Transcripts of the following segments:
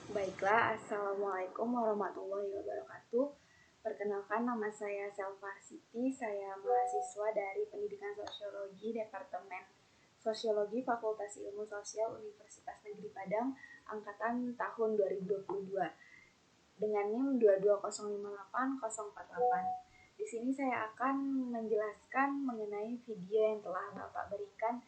Baiklah, Assalamualaikum warahmatullahi wabarakatuh. Perkenalkan, nama saya Selva Siti. Saya mahasiswa dari Pendidikan Sosiologi Departemen Sosiologi Fakultas Ilmu Sosial Universitas Negeri Padang angkatan tahun 2022 dengan NIM 22058-048. Di sini saya akan menjelaskan mengenai video yang telah Bapak berikan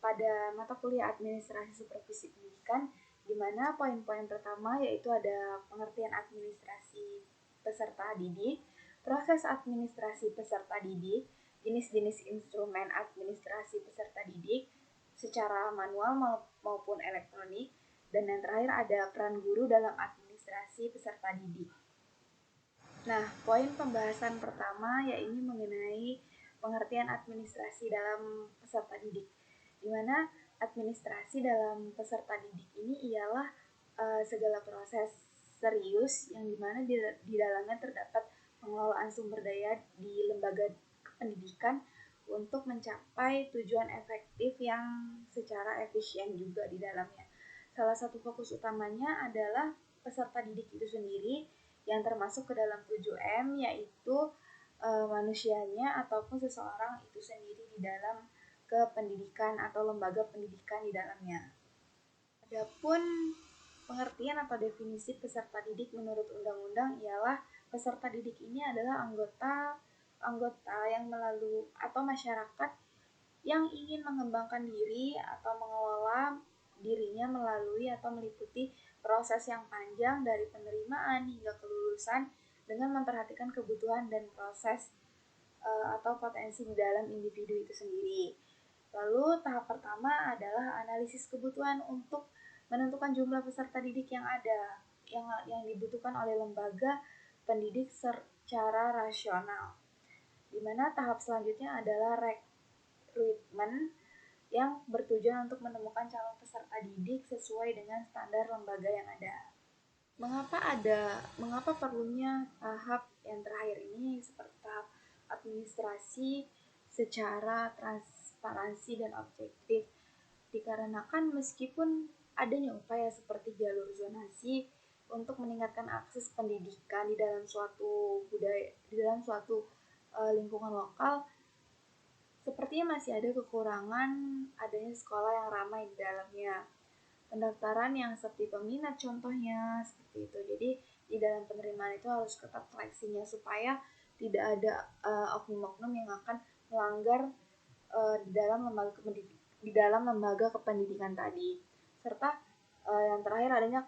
pada mata kuliah Administrasi Supervisi Pendidikan, di mana poin-poin pertama yaitu ada pengertian administrasi peserta didik, proses administrasi peserta didik, jenis-jenis instrumen administrasi peserta didik secara manual maupun elektronik, dan yang terakhir ada peran guru dalam administrasi peserta didik. Nah, poin pembahasan pertama yaitu mengenai pengertian administrasi dalam peserta didik, di mana administrasi dalam peserta didik ini ialah segala proses serius yang dimana di dalamnya terdapat pengelolaan sumber daya di lembaga pendidikan untuk mencapai tujuan efektif yang secara efisien juga di dalamnya. Salah satu fokus utamanya adalah peserta didik itu sendiri yang termasuk ke dalam 7M, yaitu manusianya ataupun seseorang itu sendiri di dalam kependidikan atau lembaga pendidikan di dalamnya. Adapun pengertian atau definisi peserta didik menurut undang-undang ialah peserta didik ini adalah anggota yang melalui atau masyarakat yang ingin mengembangkan diri atau mengelola dirinya melalui atau meliputi proses yang panjang dari penerimaan hingga kelulusan dengan memperhatikan kebutuhan dan proses atau potensi di dalam individu itu sendiri. Lalu tahap pertama adalah analisis kebutuhan untuk menentukan jumlah peserta didik yang ada, yang dibutuhkan oleh lembaga pendidik secara rasional. Di mana tahap selanjutnya adalah rekrutmen yang bertujuan untuk menemukan calon peserta didik sesuai dengan standar lembaga yang ada. Mengapa perlunya tahap yang terakhir ini seperti tahap administrasi secara transparansi dan objektif? Dikarenakan meskipun adanya upaya seperti jalur zonasi untuk meningkatkan akses pendidikan di dalam suatu lingkungan lokal, sepertinya masih ada kekurangan adanya sekolah yang ramai di dalamnya. Pendaftaran yang sepi peminat contohnya seperti itu. Jadi di dalam penerimaan itu harus ketat seleksinya supaya tidak ada oknum-oknum yang akan melanggar di dalam lembaga kependidikan tadi. Serta yang terakhir adanya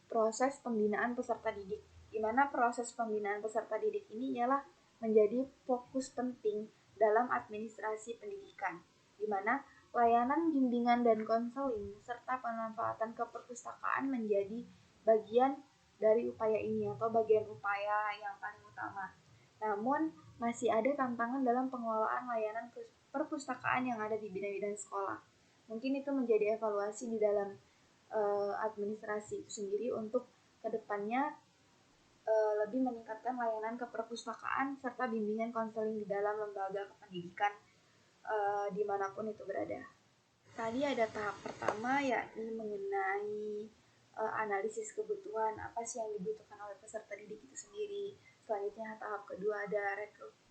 proses pembinaan peserta didik, di mana proses pembinaan peserta didik ini ialah menjadi fokus penting dalam administrasi pendidikan, di mana layanan bimbingan dan konseling serta pemanfaatan keperpustakaan menjadi bagian dari upaya ini atau bagian upaya yang paling utama. Namun, masih ada tantangan dalam pengelolaan layanan perpustakaan yang ada di bidang-bidang sekolah. Mungkin itu menjadi evaluasi di dalam administrasi itu sendiri untuk kedepannya lebih meningkatkan layanan keperpustakaan serta bimbingan konseling di dalam lembaga pendidikan dimanapun itu berada. Tadi ada tahap pertama yakni mengenai analisis kebutuhan, apa sih yang dibutuhkan oleh peserta didik itu sendiri. Selanjutnya tahap kedua ada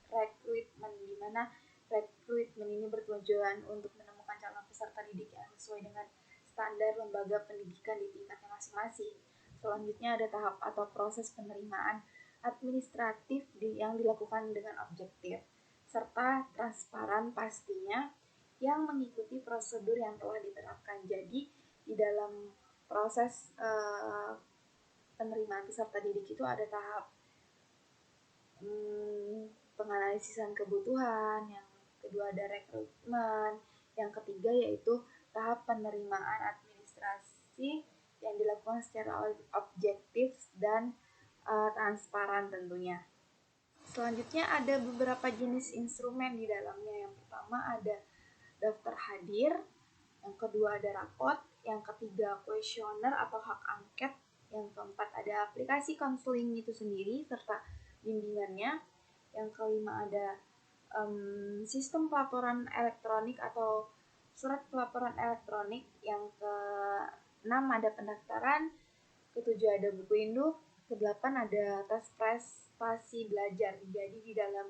rekrutmen, di mana rekrutmen ini bertujuan untuk menemukan calon peserta didik yang sesuai dengan standar lembaga pendidikan di tingkatnya masing-masing. Selanjutnya ada tahap atau proses penerimaan administratif yang dilakukan dengan objektif serta transparan pastinya yang mengikuti prosedur yang telah diterapkan. Jadi di dalam proses penerimaan peserta didik itu ada tahap penganalisisan kebutuhan, yang kedua ada rekrutmen, yang ketiga yaitu tahap penerimaan administrasi yang dilakukan secara objektif dan transparan tentunya. Selanjutnya ada beberapa jenis instrumen di dalamnya. Yang pertama ada daftar hadir, yang kedua ada rapot, yang ketiga kuesioner atau hak angket, yang keempat ada aplikasi konseling itu sendiri serta bimbingannya, yang kelima ada sistem pelaporan elektronik atau surat pelaporan elektronik, yang keenam ada pendaftaran, Ketujuh ada buku induk, kedelapan ada tes prestasi belajar. Jadi di dalam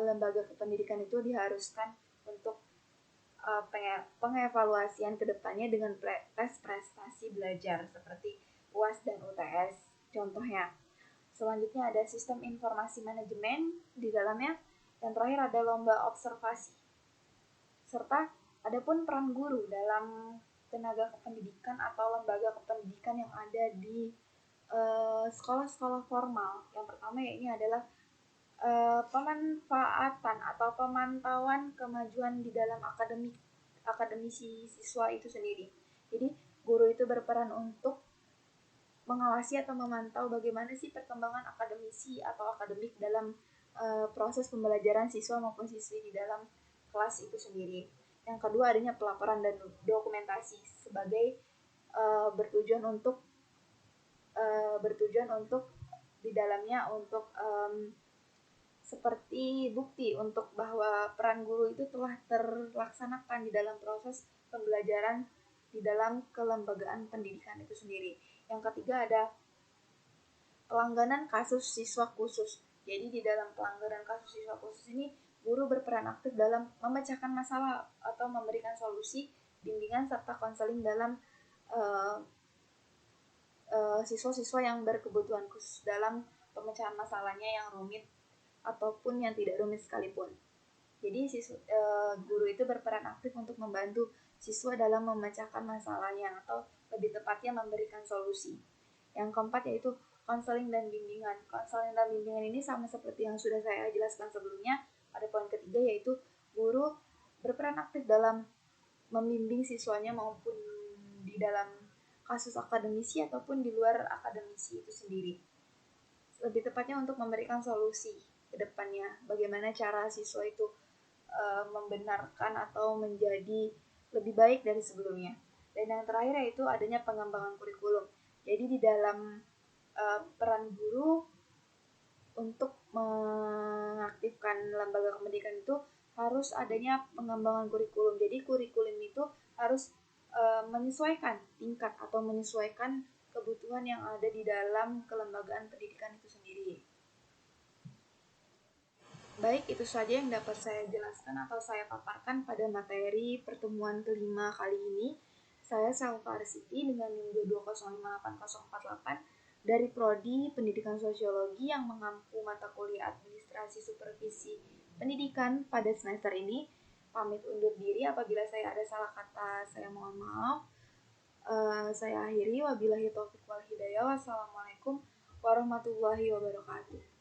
lembaga kependidikan itu diharuskan untuk pengevaluasian kedepannya dengan tes prestasi belajar seperti UAS dan UTS contohnya. Selanjutnya ada sistem informasi manajemen di dalamnya. Yang terakhir ada lomba observasi. Serta adapun peran guru dalam tenaga kependidikan atau lembaga kependidikan yang ada di sekolah-sekolah formal. Yang pertama ya ini adalah pemanfaatan atau pemantauan kemajuan di dalam akademisi siswa itu sendiri. Jadi guru itu berperan untuk mengawasi atau memantau bagaimana sih perkembangan akademisi atau akademik dalam proses pembelajaran siswa maupun siswi di dalam kelas itu sendiri. Yang kedua adanya pelaporan dan dokumentasi sebagai bertujuan untuk di dalamnya untuk seperti bukti untuk bahwa peran guru itu telah terlaksanakan di dalam proses pembelajaran di dalam kelembagaan pendidikan itu sendiri. Yang ketiga ada pelanggaran kasus siswa khusus. Jadi di dalam pelanggaran kasus siswa khusus ini guru berperan aktif dalam memecahkan masalah atau memberikan solusi, bimbingan serta konseling dalam siswa-siswa yang berkebutuhan khusus dalam pemecahan masalahnya yang rumit ataupun yang tidak rumit sekalipun. Jadi guru itu berperan aktif untuk membantu siswa dalam memecahkan masalahnya atau lebih tepatnya memberikan solusi. Yang keempat yaitu konseling dan bimbingan. Konseling dan bimbingan ini sama seperti yang sudah saya jelaskan sebelumnya. Pada poin ketiga yaitu guru berperan aktif dalam membimbing siswanya maupun di dalam kasus akademisi ataupun di luar akademisi itu sendiri. Lebih tepatnya untuk memberikan solusi ke depannya, bagaimana cara siswa itu membenarkan atau menjadi lebih baik dari sebelumnya. Dan yang terakhir yaitu adanya pengembangan kurikulum. Jadi di dalam peran guru untuk mengaktifkan lembaga pendidikan itu harus adanya pengembangan kurikulum. Jadi kurikulum itu harus menyesuaikan tingkat atau menyesuaikan kebutuhan yang ada di dalam kelembagaan pendidikan itu sendiri. Baik, itu saja yang dapat saya jelaskan atau saya paparkan pada materi pertemuan kelima kali ini. Saya Salva Arsiti dengan NIM 2058048 dari Prodi Pendidikan Sosiologi yang mengampu mata kuliah Administrasi Supervisi Pendidikan pada semester ini. Pamit undur diri, apabila saya ada salah kata saya mohon maaf. Saya akhiri, wabillahi taufiq wal hidayah. Wassalamualaikum warahmatullahi wabarakatuh.